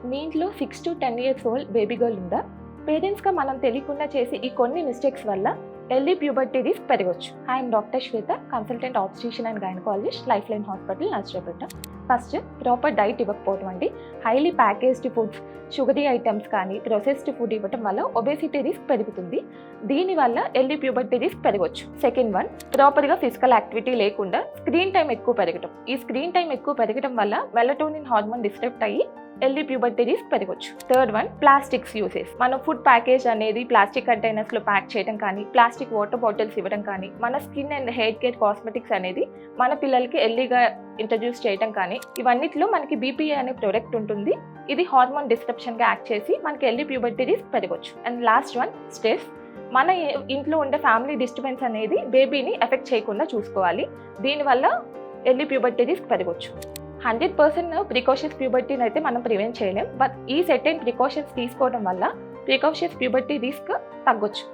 మీ ఇంట్లో 6 to 10 years old baby girl ఉందా? పేరెంట్స్గా మనం తెలియకుండా చేసి ఈ కొన్ని మిస్టేక్స్ వల్ల ఎర్లీ ప్యూబర్టీ రిస్క్ పెరగవచ్చు. I'm doctor Shweta, consultant obstetrician and gynaecologist, life line hospital, Narasaraopet. First, proper diet ఇవ్వకపోవడం అండి. Highly packaged foods, sugary items కానీ ప్రొసెస్డ్ ఫుడ్ ఇవ్వడం వల్ల ఒబేసిటీ రిస్క్ పెరుగుతుంది. దీనివల్ల ఎర్లీ ప్యూబర్టీ రిస్క్ పెరగవచ్చు. సెకండ్ వన్, ప్రాపర్గా ఫిజికల్ యాక్టివిటీ లేకుండా స్క్రీన్ టైం ఎక్కువ పెరగడం. ఈ స్క్రీన్ టైం ఎక్కువ పెరగడం వల్ల మెలటోనిన్ హార్మోన్ డిస్టర్బ్ అయ్యి ఎర్లీ ప్యూబర్టీ రిస్క్ పెరగవచ్చు. Third one, plastics usage. మనం ఫుడ్ ప్యాకేజ్ అనేది ప్లాస్టిక్ కంటైనర్స్లో ప్యాక్ చేయడం కానీ, ప్లాస్టిక్ వాటర్ బాటిల్స్ ఇవ్వడం కానీ, మన skin and hair care cosmetics అనేది మన పిల్లలకి ఎర్లీగా ఇంట్రడ్యూస్ చేయడం కానీ, ఇవన్నిటిలో మనకి బీపీఏ అనే ప్రోడక్ట్ ఉంటుంది. ఇది హార్మోన్ డిస్ట్రప్షన్గా యాక్ట్ చేసి మనకి ఎర్లీ ప్యూబర్టీ రిస్క్ పెరగవచ్చు. And last one, stress. మన ఇంట్లో ఉండే ఫ్యామిలీ డిస్టర్బెన్స్ అనేది బేబీని ఎఫెక్ట్ చేయకుండా చూసుకోవాలి. దీనివల్ల ఎర్లీ ప్యూబర్టీ రిస్క్ పెరగవచ్చు. 100% ప్రికాషన్స్ ప్యూబర్టీని అయితే మనం ప్రివెంట్ చేయలేం, బట్ ఈ సెర్టైన్ ప్రికాషన్స్ తీసుకోవడం వల్ల ప్రికాషన్స్ ప్యూబర్టీ రిస్క్ తగ్గొచ్చు.